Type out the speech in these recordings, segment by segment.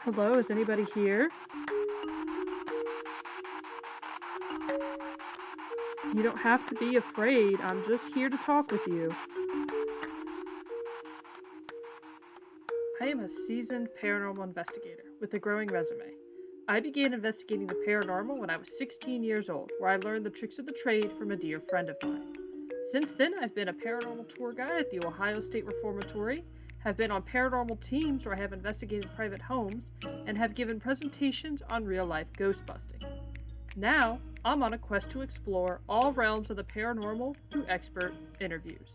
Hello, is anybody here? You don't have to be afraid. I'm just here to talk with you. I am a seasoned paranormal investigator with a growing resume. I began investigating the paranormal when I was 16 years old, where I learned the tricks of the trade from a dear friend of mine. Since then, I've been a paranormal tour guide at the Ohio State Reformatory, have been on paranormal teams where I have investigated private homes, and have given presentations on real life ghost busting. Now, I'm on a quest to explore all realms of the paranormal through expert interviews.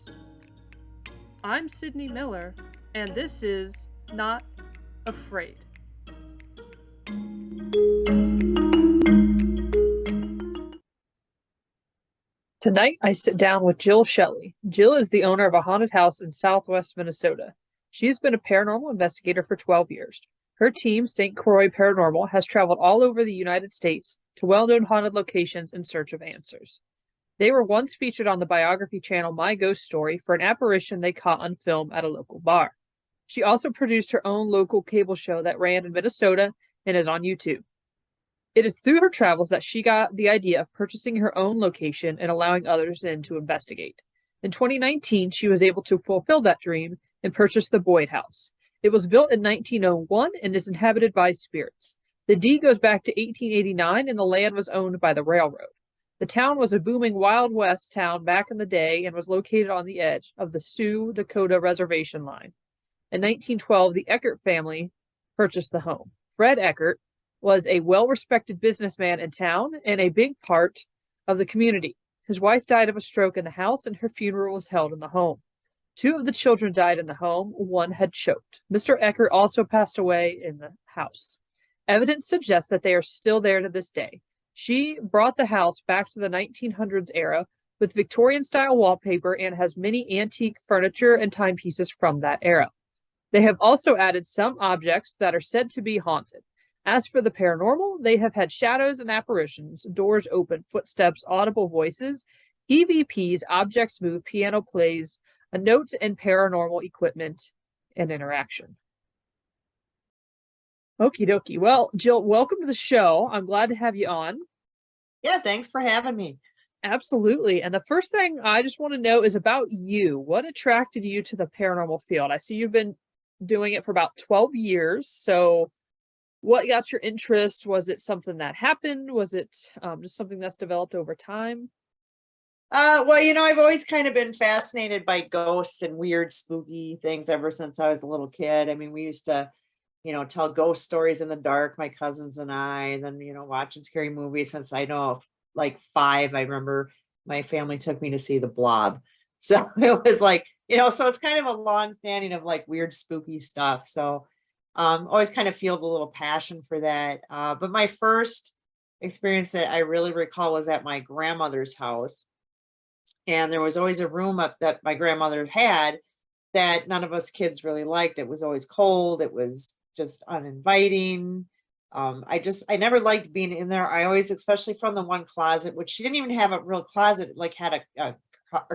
I'm Sydney Miller, and this is Not Afraid. Tonight, I sit down with Jill Shelley. Jill is the owner of a haunted house in southwest Minnesota. She has been a paranormal investigator for 12 years. Her team, St. Croix Paranormal, has traveled all over the United States to well-known haunted locations in search of answers. They were once featured on the biography channel My Ghost Story for an apparition they caught on film at a local bar. She also produced her own local cable show that ran in Minnesota and is on YouTube. It is through her travels that she got the idea of purchasing her own location and allowing others in to investigate. In 2019, she was able to fulfill that dream and purchase the Boyd House. It was built in 1901 and is inhabited by spirits. The deed goes back to 1889 and the land was owned by the railroad. The town was a booming Wild West town back in the day and was located on the edge of the Sioux Dakota Reservation line. In 1912, the Eckert family purchased the home. Fred Eckert was a well-respected businessman in town and a big part of the community. His wife died of a stroke in the house and her funeral was held in the home. Two of the children died in the home. One had choked. Mr. Eckert also passed away in the house. Evidence suggests that they are still there to this day. She brought the house back to the 1900s era with Victorian-style wallpaper and has many antique furniture and timepieces from that era. They have also added some objects that are said to be haunted. As for the paranormal, they have had shadows and apparitions, doors open, footsteps, audible voices, EVPs, objects move, piano plays, a note, and paranormal equipment and interaction. Okie dokie. Well, Jill, welcome to the show. I'm glad to have you on. Yeah, thanks for having me. Absolutely. And the first thing I just want to know is about you. What attracted you to the paranormal field? I see you've been doing it for about 12 years. So what got your interest? Was it something that happened? Was it just something that's developed over time? Well, I've always kind of been fascinated by ghosts and weird, spooky things ever since I was a little kid. I mean, we used to, tell ghost stories in the dark, my cousins and I, and then, watching scary movies since I know like 5. I remember my family took me to see The Blob. So it was like, so it's kind of a long standing of like weird, spooky stuff. So always kind of feel a little passion for that. But my first experience that I really recall was at my grandmother's house. And there was always a room up that my grandmother had that none of us kids really liked. It was always cold. It was just uninviting. I never liked being in there. I always, especially from the one closet, which she didn't even have a real closet, like had a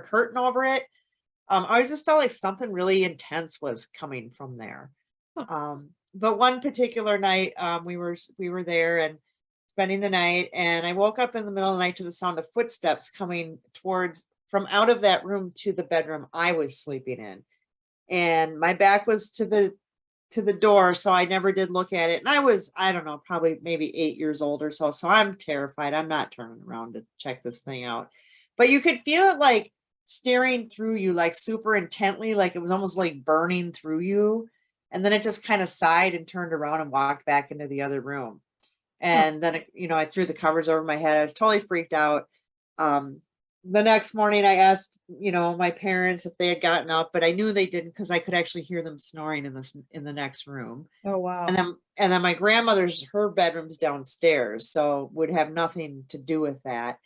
curtain over it. I always just felt like something really intense was coming from there. But one particular night, we were there and spending the night, and I woke up in the middle of the night to the sound of footsteps coming towards from out of that room to the bedroom I was sleeping in. And my back was to the door, so I never did look at it. And I was, I don't know, probably maybe 8 years old or so. So I'm terrified. I'm not turning around to check this thing out. But you could feel it like staring through you, like super intently, like it was almost like burning through you. And then it just kind of sighed and turned around and walked back into the other room. And then, I threw the covers over my head. I was totally freaked out. The next morning I asked, my parents if they had gotten up, but I knew they didn't because I could actually hear them snoring in the next room. Oh, wow. And then my grandmother's, her bedroom's downstairs, so would have nothing to do with that.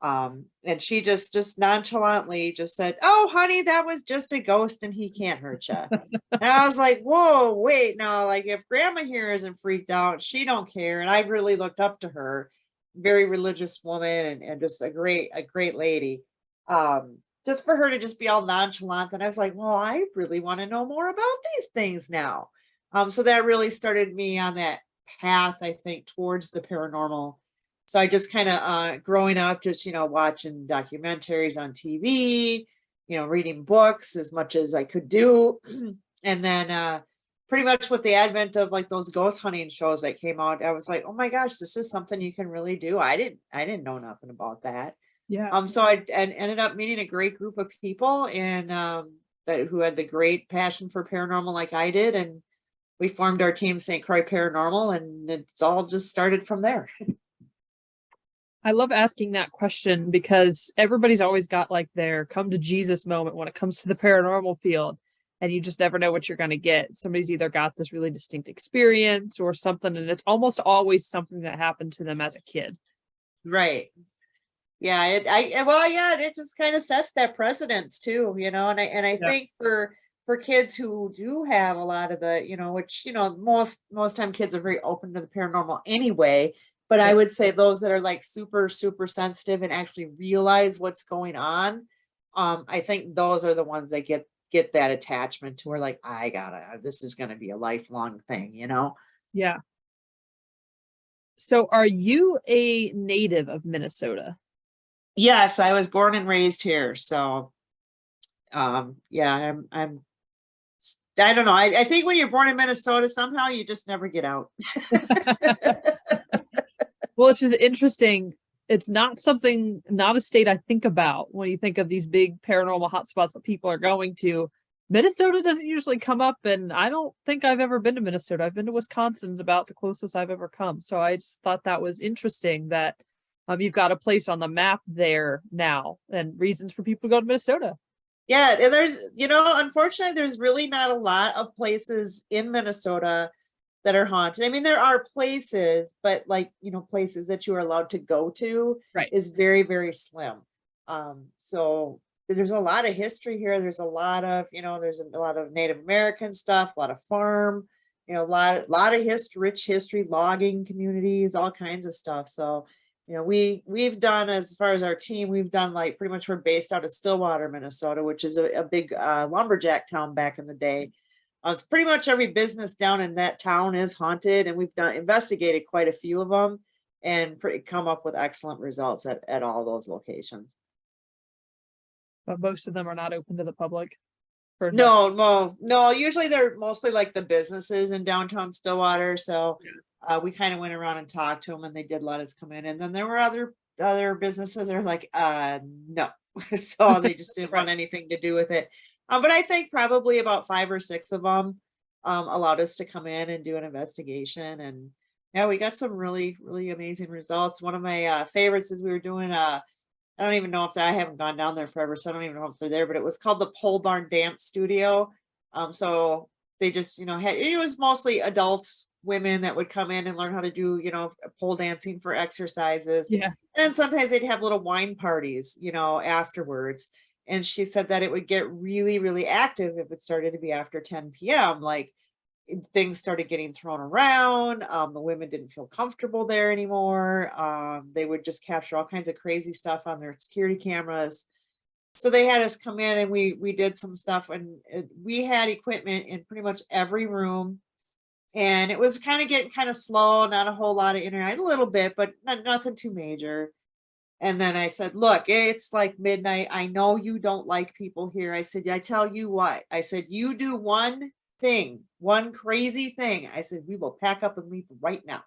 And she just nonchalantly just said, "Oh, honey, that was just a ghost and he can't hurt you." And I was like, whoa, wait, no, like if grandma here isn't freaked out, she don't care. And I really looked up to her, very religious woman and just a great lady. Just for her to just be all nonchalant. And I was like, well, I really want to know more about these things now. So that really started me on that path, I think, towards the paranormal. So I just kind of growing up, just watching documentaries on TV, reading books as much as I could do. And then pretty much with the advent of like those ghost hunting shows that came out, I was like, oh my gosh, this is something you can really do. I didn't know nothing about that. Yeah. So I and ended up meeting a great group of people and that who had the great passion for paranormal like I did, and we formed our team St. Croix Paranormal, and it's all just started from there. I love asking that question because everybody's always got like their come to Jesus moment when it comes to the paranormal field. And you just never know what you're going to get. Somebody's either got this really distinct experience or something, and it's almost always something that happened to them as a kid. Right. Yeah, well, yeah, it just kind of sets that precedence too, and I Yeah. think for kids who do have a lot of the, which, most time kids are very open to the paranormal anyway, but I Right. would say those that are like super, super sensitive and actually realize what's going on, I think those are the ones that get that attachment to where like, this is gonna be a lifelong thing. Yeah. So are you a native of Minnesota? Yes, I was born and raised here, so yeah, I don't know. I think when you're born in Minnesota, somehow you just never get out. Well, it's just interesting. It's not something, not a state I think about when you think of these big paranormal hotspots that people are going to. Minnesota doesn't usually come up, and I don't think I've ever been to Minnesota. I've been to Wisconsin's about the closest I've ever come. So I just thought that was interesting that you've got a place on the map there now and reasons for people to go to Minnesota. Yeah, and unfortunately, there's really not a lot of places in Minnesota that are haunted. I mean, there are places, but like, places that you are allowed to go to Right. is very, very slim. So there's a lot of history here. There's a lot of, there's a lot of Native American stuff, a lot of farm, a lot of history, rich history, logging communities, all kinds of stuff. So, we've done, as far as our team, we've done like pretty much we're based out of Stillwater, Minnesota, which is a big lumberjack town back in the day. It's pretty much every business down in that town is haunted, and we've investigated quite a few of them and come up with excellent results at all those locations. But most of them are not open to the public for No, no, no. Usually they're mostly like the businesses in downtown Stillwater. So we kind of went around and talked to them, and they did let us come in. And then there were other businesses that are like, no. So they just didn't want right. anything to do with it. But I think probably about 5 or 6 of them allowed us to come in and do an investigation. And yeah, we got some really, really amazing results. One of my favorites is we were doing I don't even know if I haven't gone down there forever, so I don't even know if they're there, but it was called the Pole Barn Dance Studio. So they just, it was mostly adults, women that would come in and learn how to do, pole dancing for exercises. Yeah. And then sometimes they'd have little wine parties, afterwards. And she said that it would get really, really active if it started to be after 10 p.m. Like things started getting thrown around. The women didn't feel comfortable there anymore. They would just capture all kinds of crazy stuff on their security cameras. So they had us come in, and we did some stuff, and we had equipment in pretty much every room. And it was kind of getting kind of slow, not a whole lot of internet, a little bit, but nothing too major. And then I said, look, it's like midnight. I know you don't like people here. I said, I tell you what, I said, you do one thing, one crazy thing. I said, we will pack up and leave right now.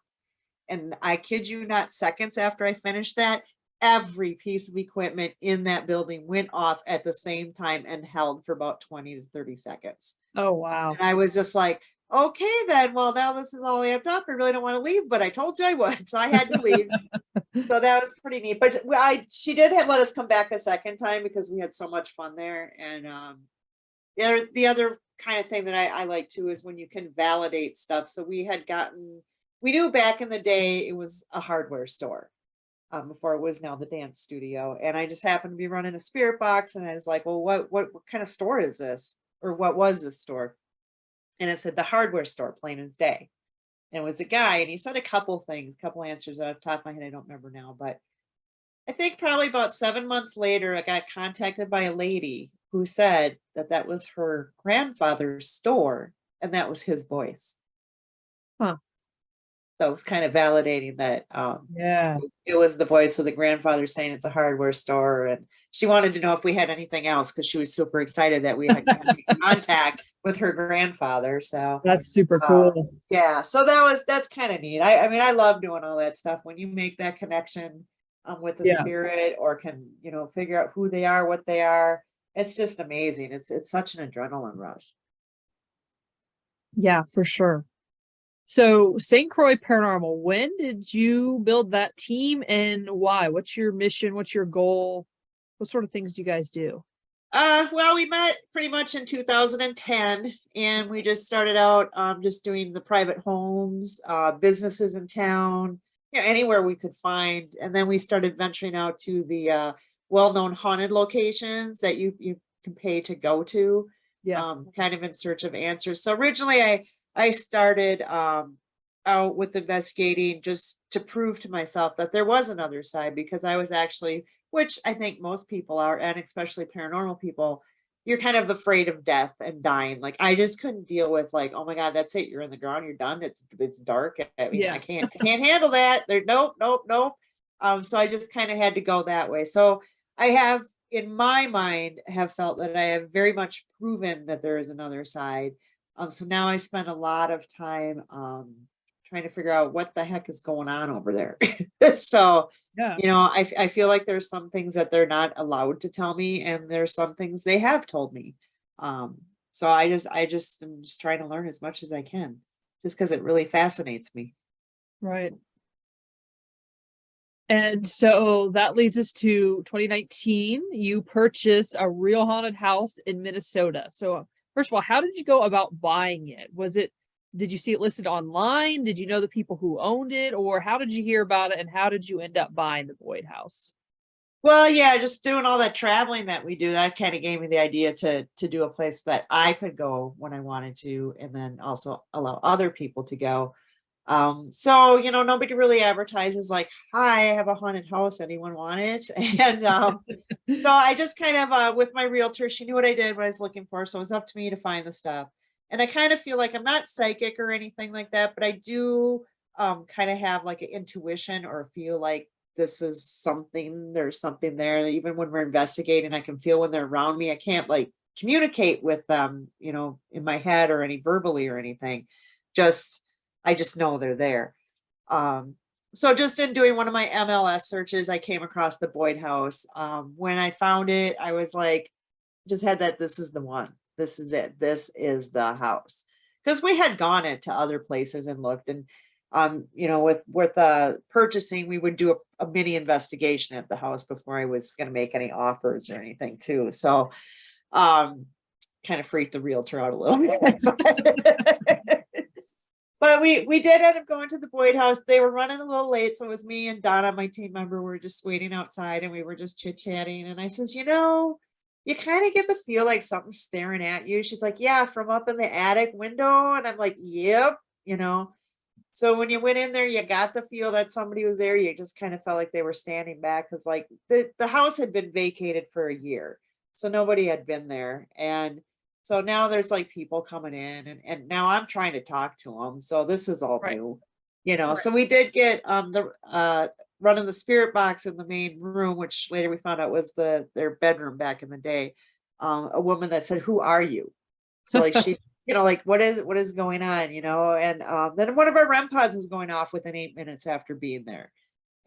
And I kid you not, seconds after I finished that, every piece of equipment in that building went off at the same time and held for about 20 to 30 seconds. Oh, wow. And I was just like, okay, then, well, now this is all amped up. I really don't want to leave, but I told you I would. So I had to leave. So that was pretty neat. But she did let us come back a second time because we had so much fun there. And the other kind of thing that I like too is when you can validate stuff. So we knew back in the day it was a hardware store before it was now the dance studio. And I just happened to be running a spirit box, and I was like, well, what kind of store is this? Or what was this store? And it said the hardware store, plain as day. And it was a guy, and he said a couple answers off the top of my head. I don't remember now, but I think probably about 7 months later, I got contacted by a lady who said that that was her grandfather's store, and that was his voice. Huh. So it was kind of validating that Yeah. it was the voice of the grandfather saying it's a hardware store. And she wanted to know if we had anything else because she was super excited that we had made contact with her grandfather. So That's super uh, cool. yeah, so that's kind of neat. I mean, I love doing all that stuff when you make that connection with the Yeah. spirit, or can, figure out who they are, what they are. It's just amazing. It's such an adrenaline rush. Yeah, for sure. So, St. Croix Paranormal, when did you build that team and why? What's your mission? What's your goal? What sort of things do you guys do? Well, we met pretty much in 2010, and we just started out just doing the private homes, businesses in town, anywhere we could find. And then we started venturing out to the well-known haunted locations that you can pay to go to, Yeah. kind of in search of answers. So originally, I started out with investigating just to prove to myself that there was another side, because I was actually, which I think most people are, and especially paranormal people, you're kind of afraid of death and dying. Like, I just couldn't deal with, like, oh my God, that's it. You're in the ground, you're done. It's dark. I mean, Yeah. I can't handle that. There, nope, nope, nope. So I just kind of had to go that way. So I have, in my mind, have felt that I have very much proven that there is another side. So now I spend a lot of time trying to figure out what the heck is going on over there. So Yeah. I feel like there's some things that they're not allowed to tell me, and there's some things they have told me. So I just am just trying to learn as much as I can, just because it really fascinates me. Right. And so that leads us to 2019. You purchased a real haunted house in Minnesota. So, first of all, how did you go about buying it? Did you see it listed online? Did you know the people who owned it? Or how did you hear about it? And how did you end up buying the Boyd house? Well, yeah, just doing all that traveling that we do, that kind of gave me the idea to do a place that I could go when I wanted to, and then also allow other people to go. So nobody really advertises like, "Hi, I have a haunted house. Anyone want it?" And so I just kind of, with my realtor, she knew what I did, what I was looking for. So it's up to me to find the stuff. And I kind of feel like I'm not psychic or anything like that, but I do kind of have like an intuition, or feel like this is something, there's something there. Even when we're investigating, I can feel when they're around me. I can't like communicate with them, in my head or any verbally or anything. Just, I just know they're there. Um, so just in doing one of my MLS searches, I came across the Boyd House. When I found it, I was like, just had that, this is the one. This is it. This is the house. Because we had gone it to other places and looked, and with purchasing, we would do a mini investigation at the house before I was going to make any offers or anything too. So um kind of freaked the realtor out a little bit. But we did end up going to the Boyd house. They were running a little late, so it was me and Donna, my team member, were just waiting outside, and we were just chit-chatting. And I says, you kind of get the feel like something's staring at you. She's like, yeah, from up in the attic window. And I'm like, yep, you know. So when you went in there, you got the feel that somebody was there. You just kind of felt like they were standing back, because like the house had been vacated for a year. So nobody had been there. And so now there's like people coming in, and now I'm trying to talk to them. So this is all Right. new, Right. So we did get the running the spirit box in the main room, which later we found out was their bedroom back in the day. A woman that said, "Who are you?" So like she, like what is going on, And then one of our REM pods was going off within 8 minutes after being there,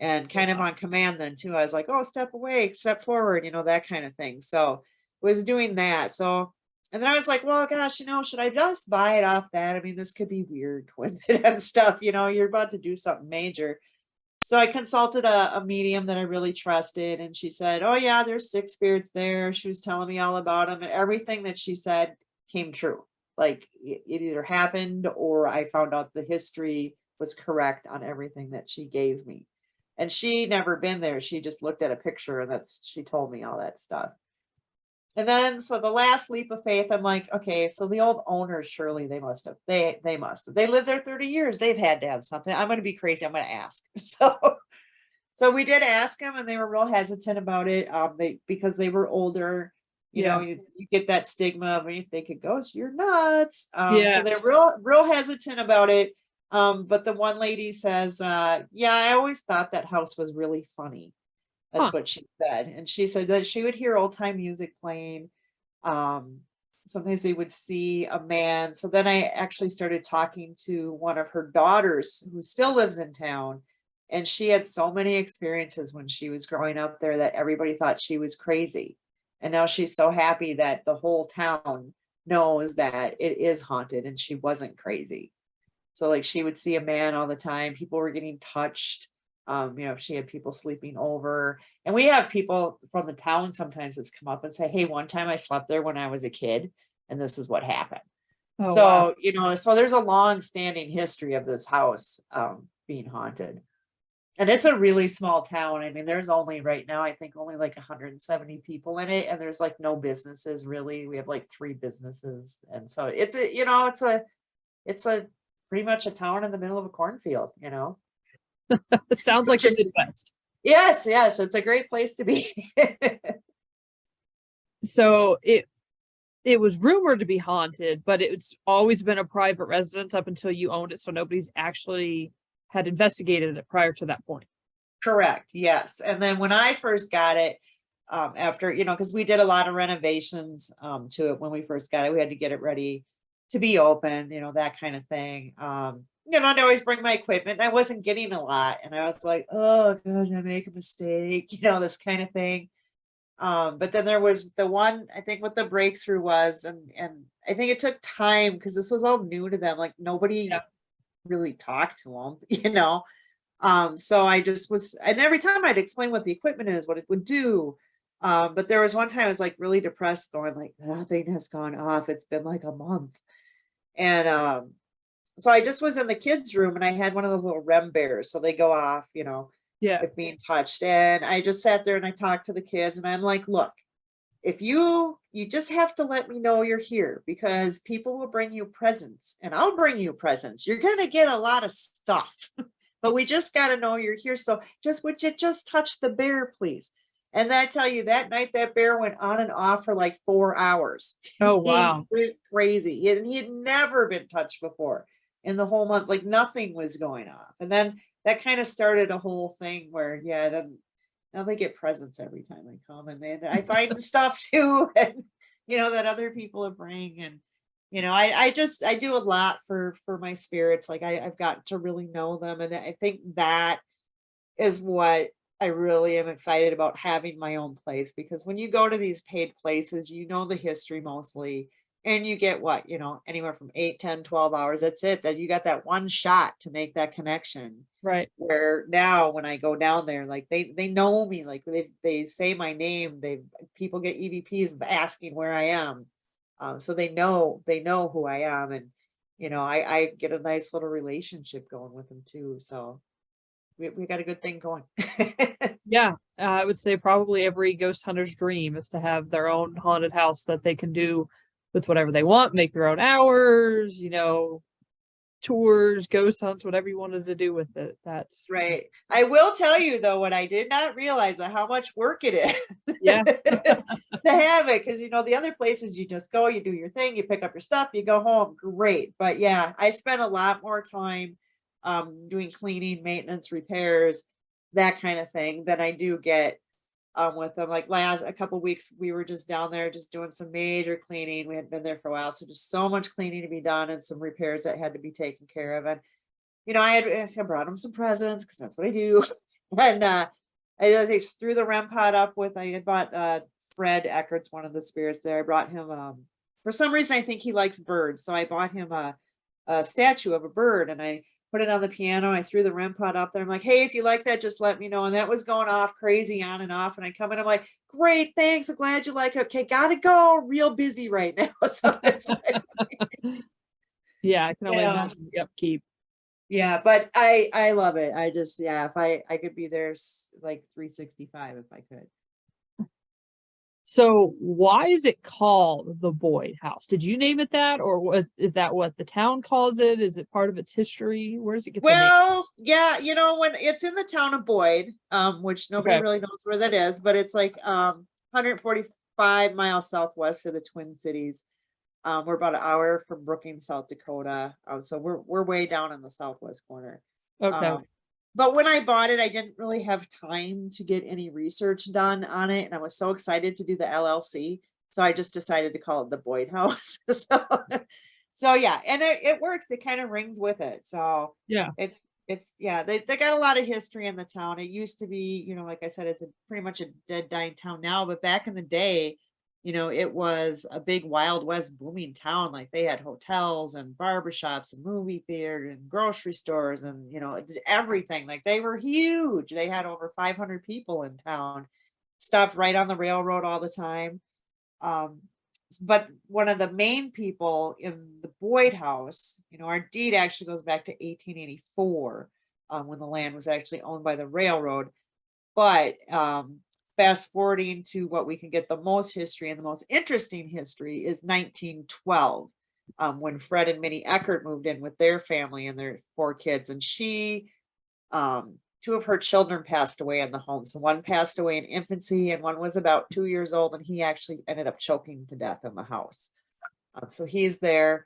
and kind of Wow. on command then too. I was like, oh, step away, step forward, that kind of thing. So was doing that. So, and then I was like, well, gosh, should I just buy it off that? I mean, this could be weird coincidence stuff, you're about to do something major. So I consulted a medium that I really trusted, and she said, oh yeah, there's six spirits there. She was telling me all about them, and everything that she said came true. Like it either happened, or I found out the history was correct on everything that she gave me. And she never been there. She just looked at a picture, and she told me all that stuff. And then, so the last leap of faith, I'm like, okay, so the old owners, surely they must have, they lived there 30 years. They've had to have something. I'm going to be crazy. I'm going to ask. So we did ask them, and they were real hesitant about it. Because they were older, Yeah. you get that stigma of when you think a ghost, you're nuts. So Yeah. they're real hesitant about it. But the one lady says, yeah, I always thought that house was really funny. Huh. That's what she said. And she said that she would hear old time music playing. Um, Sometimes they would see a man. So then I actually started talking to one of her daughters who still lives in town. And she had so many experiences when she was growing up there that everybody thought she was crazy. And now she's so happy that the whole town knows that it is haunted and she wasn't crazy. So like she would see a man all the time. People were getting touched. She had people sleeping over. And we have people from the town sometimes that's come up and say, hey, one time I slept there when I was a kid, and this is what happened. Oh wow. So, so there's a long standing history of this house being haunted. And it's a really small town. I mean, there's only right now, I think only like 170 people in it, and there's like no businesses really. We have like 3 businesses. And so it's a pretty much a town in the middle of a cornfield. It sounds like Which the is Midwest. yes, it's a great place to be. So it was rumored to be haunted, but it's always been a private residence up until you owned it, so nobody's actually had investigated it prior to that point. Correct, yes. And then when I first got it, after, because we did a lot of renovations to it when we first got it, we had to get it ready to be open, that kind of thing. I'd always bring my equipment. I wasn't getting a lot, and I was like, oh gosh, I make a mistake, this kind of thing. But then there was the one, I think what the breakthrough was, and I think it took time because this was all new to them. Like nobody Yeah. really talked to them, so I just was, and every time I'd explain what the equipment is, what it would do. But there was one time I was like really depressed, going like, nothing has gone off. It's been like a month. And so I just was in the kids' room and I had one of those little REM bears. So they go off, Yeah. if being touched. And I just sat there and I talked to the kids and I'm like, look, if you just have to let me know you're here, because people will bring you presents and I'll bring you presents. You're going to get a lot of stuff, but we just got to know you're here. So would you just touch the bear, please? And I tell you, that night, that bear went on and off for like 4 hours. Oh He wow. went crazy. He had never been touched before in the whole month. Like nothing was going off. And then that kind of started a whole thing where, yeah, then now they get presents every time I come, and I find stuff too, and that other people bring, and I do a lot for my spirits. Like I've got to really know them, and I think that is what I really am excited about, having my own place, because when you go to these paid places, the history mostly, and you get what, anywhere from 8, 10, 12 hours. That's it. That you got that one shot to make that connection. Right. Where now when I go down there, like they know me, like they say my name. People get EVPs asking where I am. So they know who I am, and I get a nice little relationship going with them too. So we got a good thing going. Yeah. I would say probably every ghost hunter's dream is to have their own haunted house that they can do with whatever they want, make their own hours, tours, ghost hunts, whatever you wanted to do with it. That's Right. I will tell you though, what I did not realize is how much work it is yeah. to have it. Because the other places you just go, you do your thing, you pick up your stuff, you go home. Great. But yeah, I spent a lot more time doing cleaning, maintenance, repairs, that kind of thing than I do get with them. Like last a couple weeks, we were just down there just doing some major cleaning. We had been there for a while, so just so much cleaning to be done and some repairs that had to be taken care of. And I brought him some presents because that's what I do. And I threw the REM pod up with, I had bought Fred Eckert's one of the spirits there. I brought him for some reason I think he likes birds, so I bought him a statue of a bird, and I put it on the piano. I threw the REM pod up there. I'm like, hey, if you like that, just let me know. And that was going off crazy on and off. And I come in, I'm like, great, thanks. I'm glad you like it. Okay, gotta go. Real busy right now. So it's like, Yeah, I can you only know, imagine the upkeep. yeah, but I love it. I just, yeah, if I could be there like 365 if I could. So why is it called the Boyd House? Did you name it that, or is that what the town calls it? Is it part of its history? Where does it get the name? Well, yeah, when it's in the town of Boyd, which nobody Okay. really knows where that is, but it's like 140 5 miles southwest of the Twin Cities. We're about an hour from Brookings, South Dakota. So we're way down in the southwest corner. Okay. Um, but when I bought it, I didn't really have time to get any research done on it, and I was so excited to do the LLC. So I just decided to call it the Boyd House. So yeah, and it works. It kind of rings with it. So Yeah. it's yeah, they got a lot of history in the town. It used to be, like I said, it's pretty much a dead dying town now, but back in the day, it was a big Wild West booming town. Like they had hotels and barbershops and movie theater and grocery stores and everything. Like they were huge. They had over 500 people in town, stopped right on the railroad all the time. Um, but one of the main people in the Boyd House, our deed actually goes back to 1884, when the land was actually owned by the railroad. But fast forwarding to what we can get the most history and the most interesting history is 1912, when Fred and Minnie Eckert moved in with their family and their 4 kids. And two of her children passed away in the home. So one passed away in infancy and one was about 2 years old, and he actually ended up choking to death in the house. So he's there.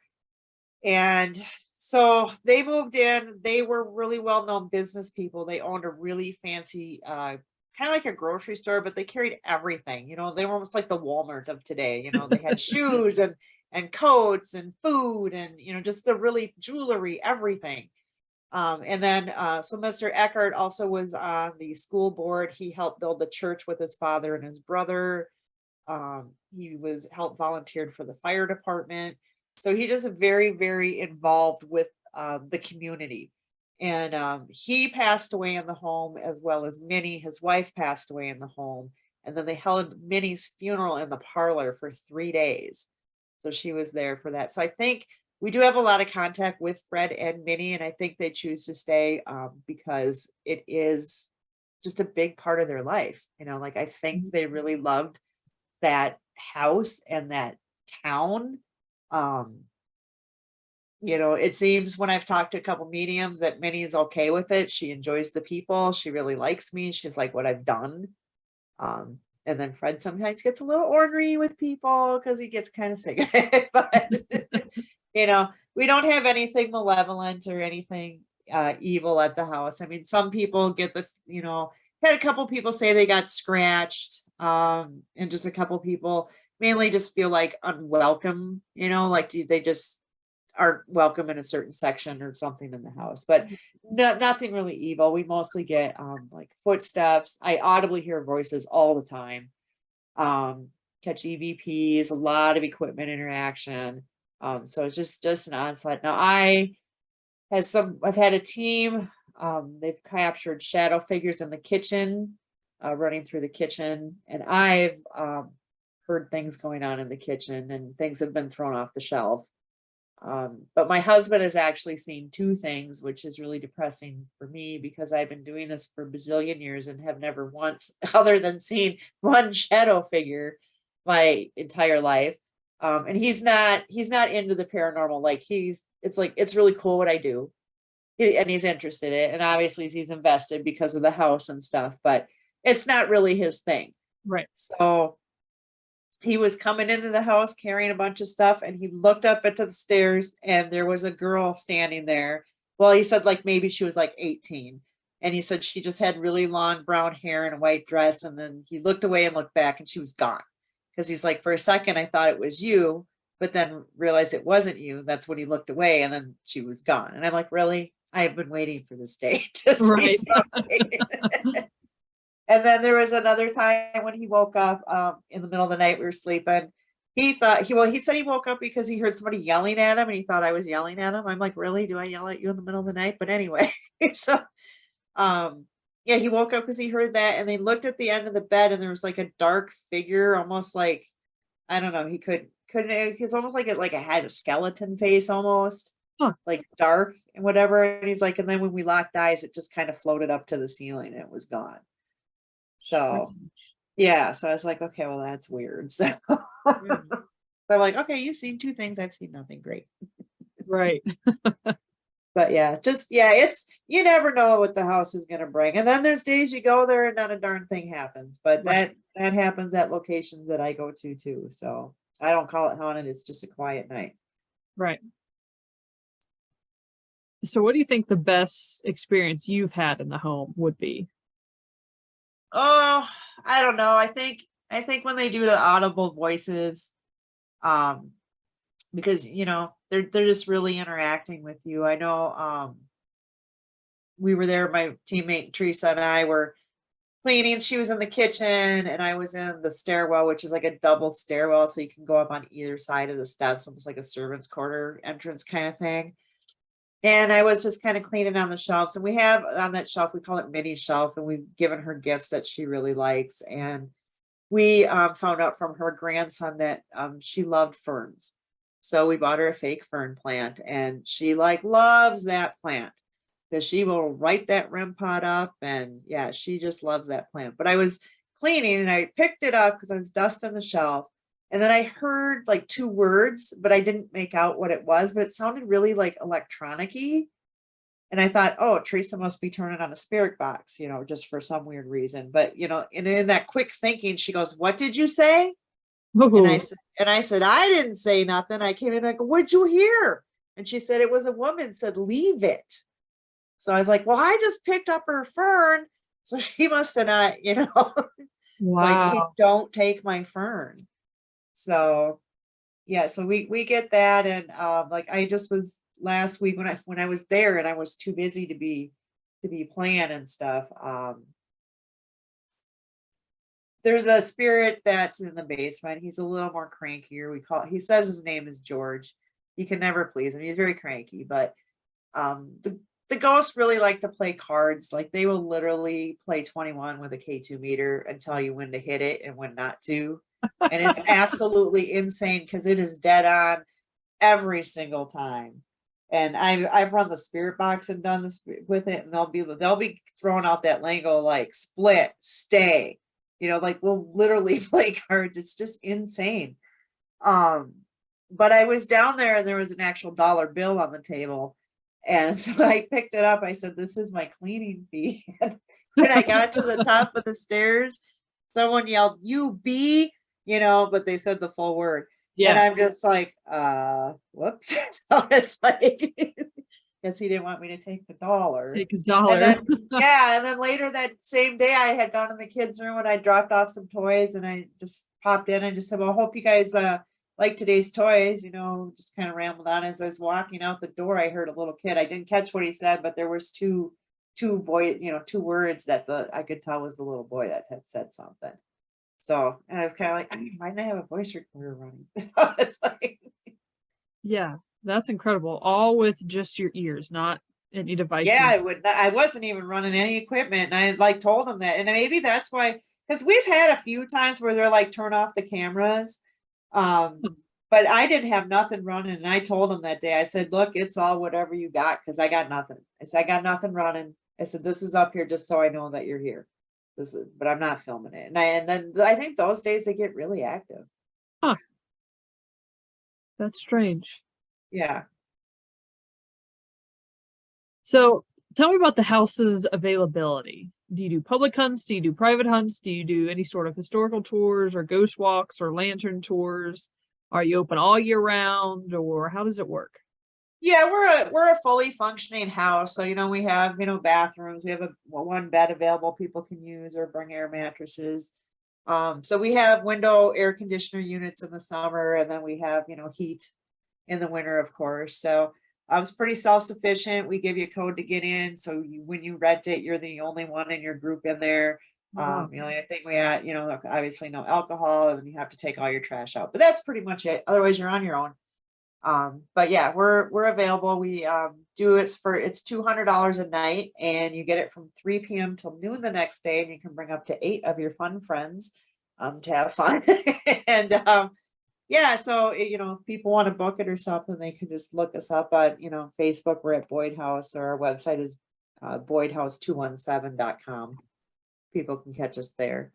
And so they moved in. They were really well-known business people. They owned a really fancy, kind of like a grocery store, but they carried everything. They were almost like the Walmart of today. They had shoes and coats and food and, just the really jewelry, everything. And then so Mr. Eckert also was on the school board. He helped build the church with his father and his brother. He was helped volunteered for the fire department. So he just very, very involved with the community. And he passed away in the home, as well as Minnie, his wife, passed away in the home. And then they held Minnie's funeral in the parlor for 3 days. So she was there for that. So I think we do have a lot of contact with Fred and Minnie, and I think they choose to stay because it is just a big part of their life. Like I think they really loved that house and that town. It seems when I've talked to a couple mediums that Minnie is okay with it. She enjoys the people. She really likes me. She's like what I've done. And then Fred sometimes gets a little ornery with people because he gets kind of sick of it. But we don't have anything malevolent or anything evil at the house. I mean, some people get had a couple people say they got scratched, and just a couple people mainly just feel like unwelcome, like they just aren't welcome in a certain section or something in the house, but nothing really evil. We mostly get like footsteps. I audibly hear voices all the time. Catch EVPs, a lot of equipment interaction. So it's just an onslaught. Now I've had a team. They've captured shadow figures in the kitchen, running through the kitchen, and I've heard things going on in the kitchen, and things have been thrown off the shelf. But my husband has actually seen 2 things, which is really depressing for me because I've been doing this for a bazillion years and have never once, other than seen one shadow figure my entire life. And he's not into the paranormal. Like it's really cool what I do. And he's interested in it. And obviously he's invested because of the house and stuff, but it's not really his thing. Right. So he was coming into the house carrying a bunch of stuff, and he looked up into the stairs and there was a girl standing there. Well, he said like maybe she was like 18. And he said she just had really long brown hair and a white dress. And then he looked away and looked back and she was gone. Because he's like, for a second, I thought it was you, but then realized it wasn't you. That's when he looked away and then she was gone. And I'm like, really? I've been waiting for this day to say something. And then there was another time when he woke up in the middle of the night. We were sleeping. He said he woke up because he heard somebody yelling at him and he thought I was yelling at him. I'm like, really? Do I yell at you in the middle of the night? But anyway, so yeah, he woke up because he heard that, and they looked at the end of the bed and there was like a dark figure, almost like, I don't know, he was almost like it had a skeleton face almost. Huh. Like dark and whatever. And he's like, and then when we locked eyes, it just kind of floated up to the ceiling and it was gone. So yeah, so I was like, okay, well, that's weird. So, so I'm like, okay, you've seen 2 things, I've seen nothing. Great. Right. But yeah, it's, you never know what the house is gonna bring. And then there's days you go there and not a darn thing happens. But Right. that happens at locations that I go to too. So I don't call it haunted, it's just a quiet night. Right. So what do you think the best experience you've had in the home would be? Oh, I don't know. I think when they do the audible voices, um, because they're just really interacting with you. I know we were there, my teammate Teresa and I were cleaning. She was in the kitchen and I was in the stairwell, which is like a double stairwell. So you can go up on either side of the steps, almost like a servant's quarter entrance kind of thing. And I was just kind of cleaning on the shelves. And we have on that shelf, we call it mini shelf, and we've given her gifts that she really likes. And we found out from her grandson that she loved ferns. So we bought her a fake fern plant and she like loves that plant because she will write that rim pot up. And yeah, she just loves that plant. But I was cleaning and I picked it up because I was dusting the shelf. And then I heard like two words, but I didn't make out what it was, but it sounded really like electronic-y. And I thought, oh, Teresa must be turning on a spirit box, just for some weird reason. But and in that quick thinking, she goes, "What did you say?" And I Oh, said, I didn't say nothing. I came in, I go, "What'd you hear?" And she said it was a woman said, "Leave it." So I was like, well, I just picked up her fern. So she must have not, like, hey, wow. don't take my fern. So yeah, so we get that. And like I just was last week when I was there and I was too busy to be playing and stuff. There's a spirit that's in the basement. He's a little more crankier. He says his name is George. You can never please him. He's very cranky, but the ghosts really like to play cards. Like they will literally play 21 with a K2 meter and tell you when to hit it and when not to. And it's absolutely insane because it is dead on every single time. And I've run the spirit box and done this with it, and they'll be throwing out that lingo like split, stay. Like we'll literally play cards. It's just insane. Um, but I was down there and there was an actual dollar bill on the table. And so I picked it up. I said, "This is my cleaning fee." And when I got to the top of the stairs, someone yelled, "You be," but they said the full word. And Yeah, I'm just like, whoops. So it's like, guess he didn't want me to take the dollar. take his And dollar. then, yeah, and then later that same day, I had gone in the kids' room and I dropped off some toys and I just popped in and just said, "Well, hope you guys like today's toys," just kind of rambled on. As I was walking out the door, I heard a little kid. I didn't catch what he said, but there was two words that I could tell was the little boy that had said something. So, and I was kind of like, "Why didn't I have a voice recorder running?" So it's like, Yeah, that's incredible. All with just your ears, not any yeah, devices. I wasn't even running any equipment. And I like told them that. And maybe that's why, because we've had a few times where they're like, turn off the cameras. But I didn't have nothing running. And I told them that day, I said, "Look, it's all whatever you got, because I got nothing." I said, "I got nothing running." I said, "This is up here just so I know that you're here. But I'm not filming it." And then I think those days they get really active. Huh, that's strange. Yeah. So tell me about the house's availability. Do you do public hunts? Do you do private hunts? Do you do any sort of historical tours or ghost walks or lantern tours? Are you open all year round or how does it work? Yeah, we're a fully functioning house. So, we have, bathrooms. We have one bed available people can use or bring air mattresses. So we have window air conditioner units in the summer, and then we have, heat in the winter, of course. So it's pretty self-sufficient. We give you a code to get in. So when you rent it, you're the only one in your group in there. Oh, wow. I think we had, obviously no alcohol, and you have to take all your trash out, but that's pretty much it. Otherwise, you're on your own. But yeah, we're available. We it's $200 a night, and you get it from 3 p.m. till noon the next day, and you can bring up to 8 of your fun friends to have fun. And yeah, so if people want to book it or something, they can just look us up on Facebook. We're at Boyd House, or our website is boydhouse217.com. People can catch us there.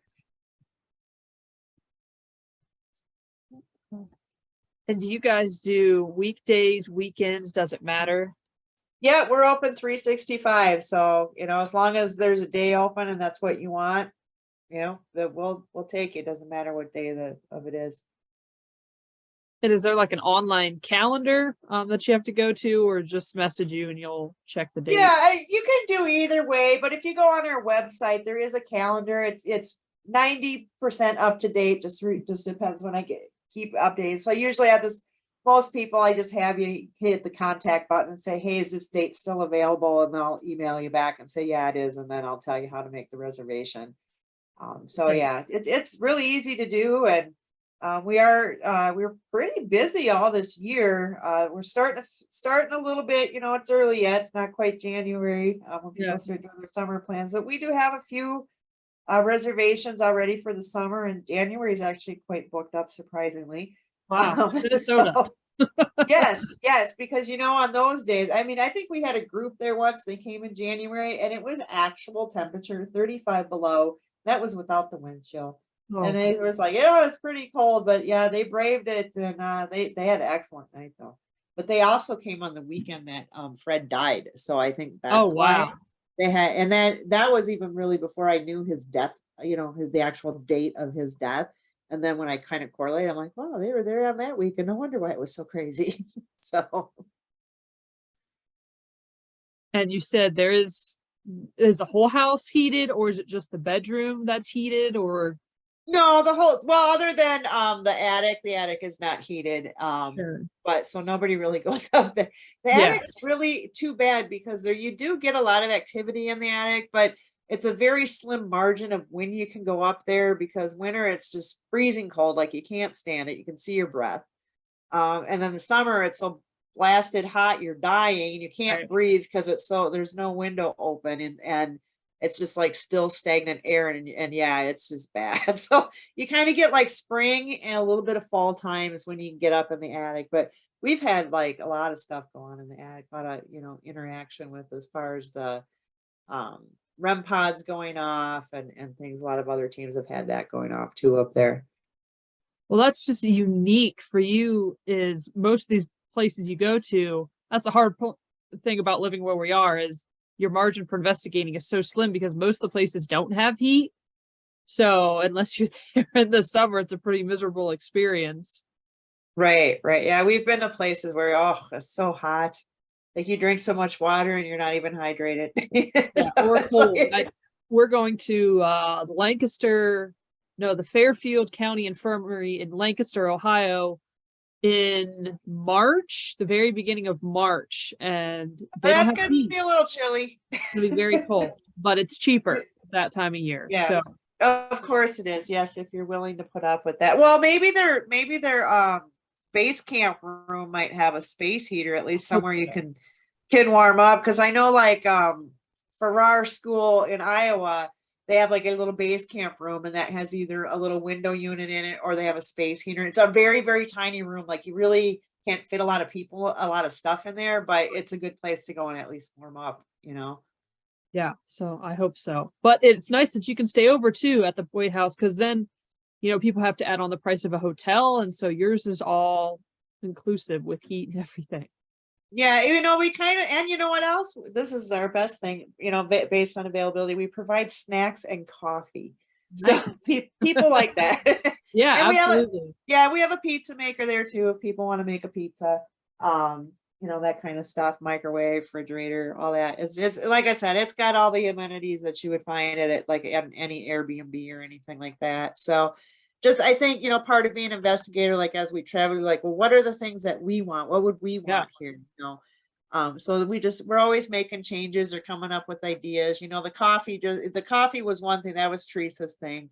And do you guys do weekdays, weekends? Does it matter? Yeah, we're open 365. So, as long as there's a day open and that's what you want, that we'll take it. Doesn't matter what day of it is. And is there like an online calendar that you have to go to, or just message you and you'll check the date? Yeah, you can do either way, but if you go on our website, there is a calendar. It's 90% up to date. Just depends when I keep updates. So usually most people I just have you hit the contact button and say, hey, is this date still available? And they'll email you back and say, yeah, it is, and then I'll tell you how to make the reservation. So Okay. yeah, it's really easy to do, and we're pretty busy all this year. We're starting a little bit. It's early yet. It's not quite January when Yeah. people start doing their summer plans, but we do have a few reservations already for the summer, and January is actually quite booked up, surprisingly. Wow. Minnesota. So yes, because on those days, I mean, I think we had a group there once. They came in January, and it was actual temperature 35 below. That was without the wind chill. And Oh, they was like, yeah, it's pretty cold, but yeah, they braved it, and they had an excellent night though. But they also came on the weekend that Fred died, so I think oh that's why wow. they had, and that was even really before I knew his death, the actual date of his death. And then when I kind of correlate, I'm like, wow, they were there on that week, and no wonder why it was so crazy. So And you said is the whole house heated, or is it just the bedroom that's heated, or? no, other than the attic is not heated. Sure. But so nobody really goes up there. The Yeah. attic's really too bad because there you do get a lot of activity in the attic, but it's a very slim margin of when you can go up there, because winter it's just freezing cold, like you can't stand it. You can see your breath. And then the summer it's so blasted hot, you're dying and you can't Right. breathe because there's no window open, and it's just like still stagnant air, and yeah, it's just bad. So you kind of get like spring and a little bit of fall times when you can get up in the attic. But we've had like a lot of stuff go on in the attic, a lot of interaction with as far as the um REM pods going off and things. A lot of other teams have had that going off too up there. Well, that's just unique for you. Is most of these places you go to, that's the thing about living where we are, is your margin for investigating is so slim because most of the places don't have heat. So unless you're there in the summer, it's a pretty miserable experience. Right. Yeah, we've been to places where, oh, it's so hot. Like you drink so much water and you're not even hydrated. Yeah, So or it's cold. like, We're going to Lancaster, no, the Fairfield County Infirmary in Lancaster, Ohio, in March, the very beginning of March, and they don't that's have gonna heat. be a little chilly. It's gonna be very cold, but it's cheaper that time of year. Yeah, So of course it is. Yes, if you're willing to put up with that. Well, maybe their base camp room might have a space heater, at least hope somewhere you so. can warm up. Because I know, like, for our school in Iowa, they have like a little base camp room, and that has either a little window unit in it or they have a space heater. It's a very, very tiny room. Like you really can't fit a lot of people, a lot of stuff in there, but it's a good place to go and at least warm up. Yeah, so I hope so. But it's nice that you can stay over too at the Boyd House, because then, people have to add on the price of a hotel, and so yours is all inclusive with heat and everything. Yeah, we kind of, and you know what else? This is our best thing, based on availability. We provide snacks and coffee. So Nice. people like that. Yeah, And absolutely. we have a pizza maker there too if people want to make a pizza. That kind of stuff, microwave, refrigerator, all that. It's like I said, it's got all the amenities that you would find at like at any Airbnb or anything like that. So just I think, part of being an investigator, like as we travel, like, well, what are the things that we want? What would we Yeah. want here? So that we're always making changes or coming up with ideas. The coffee was one thing that was Teresa's thing.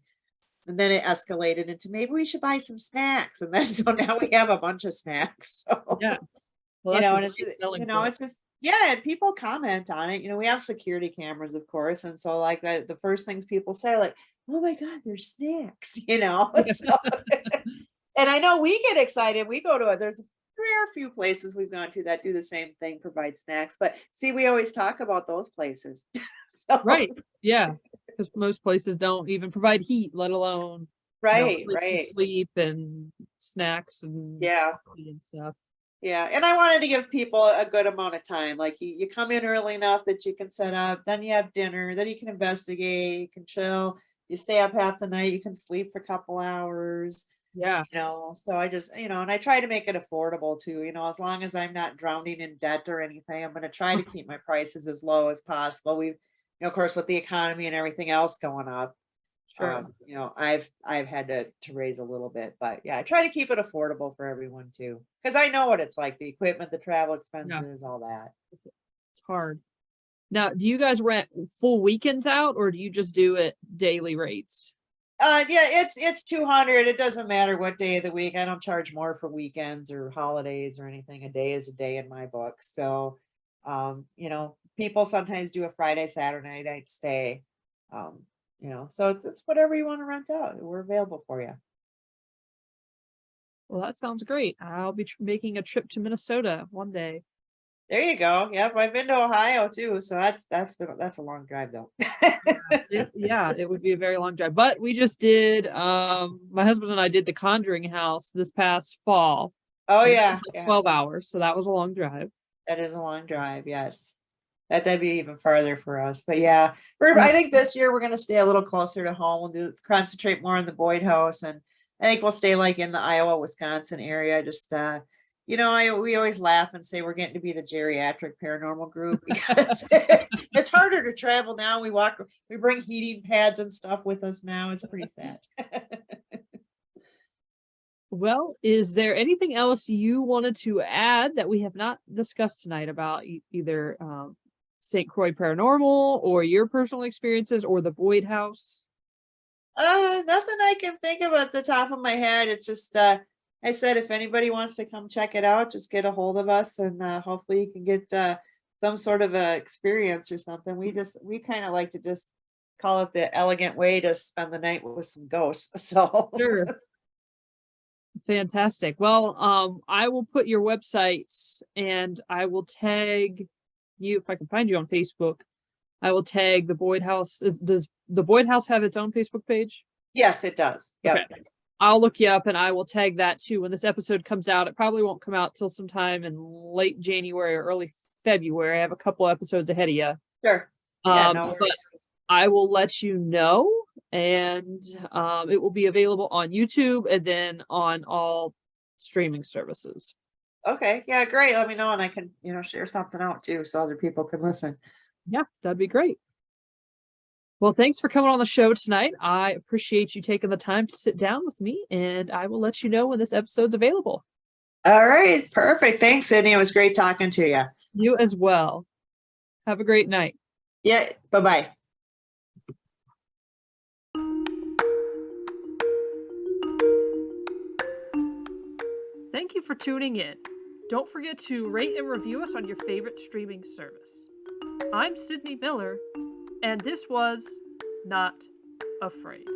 And then it escalated into maybe we should buy some snacks. And then so now we have a bunch of snacks. So Yeah. Well, that's a and it's great selling point. it's just, yeah, and people comment on it. We have security cameras, of course, and so like the first things people say are like, oh my god, there's snacks. So, and I know we get excited. We go to it. There's a few places we've gone to that do the same thing, provide snacks, but see, we always talk about those places. So Right. Yeah. Because most places don't even provide heat, let alone, a right, place to right. sleep and snacks and Yeah. coffee and stuff. Yeah, and I wanted to give people a good amount of time. Like you come in early enough that you can set up, then you have dinner, then you can investigate, you can chill, you stay up half the night, you can sleep for a couple hours, Yeah. So I just, and I try to make it affordable too, as long as I'm not drowning in debt or anything, I'm going to try to keep my prices as low as possible. Of course, with the economy and everything else going up, Sure. I've had to raise a little bit, but yeah, I try to keep it affordable for everyone too, because I know what it's like, the equipment, the travel Yeah. expenses, all that. It's hard. Now, do you guys rent full weekends out or do you just do it daily rates? Yeah, it's 200. It doesn't matter what day of the week. I don't charge more for weekends or holidays or anything. A day is a day in my book. So, people sometimes do a Friday, Saturday night stay. Um, so it's whatever you want to rent out. We're available for you. Well, that sounds great. I'll be making a trip to Minnesota one day. There you go. Yep, I've been to Ohio too, so that's a long drive though. Yeah, it would be a very long drive. But we just did my husband and I did the Conjuring House this past fall. Oh And that was yeah, like yeah. 12 hours, so that was a long drive. That is a long drive, yes. That'd be even farther for us. But yeah, I Yeah. think this year we're gonna stay a little closer to home. We'll concentrate more on the Boyd House, and I think we'll stay like in the Iowa, Wisconsin area. Just we always laugh and say we're getting to be the geriatric paranormal group because it's harder to travel now. We bring heating pads and stuff with us now. It's pretty sad. Well, is there anything else you wanted to add that we have not discussed tonight about either St. Croix Paranormal or your personal experiences or the Boyd House? Nothing I can think of at the top of my head. It's just I said if anybody wants to come check it out, just get a hold of us and hopefully you can get some sort of a experience or something. We kind of like to just call it the elegant way to spend the night with some ghosts. So Sure. Fantastic. Well, I will put your websites and I will tag you if I can find you on Facebook. I will tag the Boyd House. Does the Boyd House have its own Facebook page? yes, it does. Okay. Yep. I'll look you up and I will tag that too. When this episode comes out, it probably won't come out till sometime in late January or early February. I have a couple episodes ahead of you. Sure. Yeah, no But worries. I will let you know, and it will be available on YouTube and then on all streaming services. Okay. Yeah, great. Let me know and I can, share something out too so other people can listen. Yeah, that'd be great. Well, thanks for coming on the show tonight. I appreciate you taking the time to sit down with me, and I will let you know when this episode's available. All right. Perfect. Thanks, Sydney. It was great talking to you. You as well. Have a great night. Yeah. Bye-bye. Thank you for tuning in. Don't forget to rate and review us on your favorite streaming service. I'm Sydney Miller, and this was Not Afraid.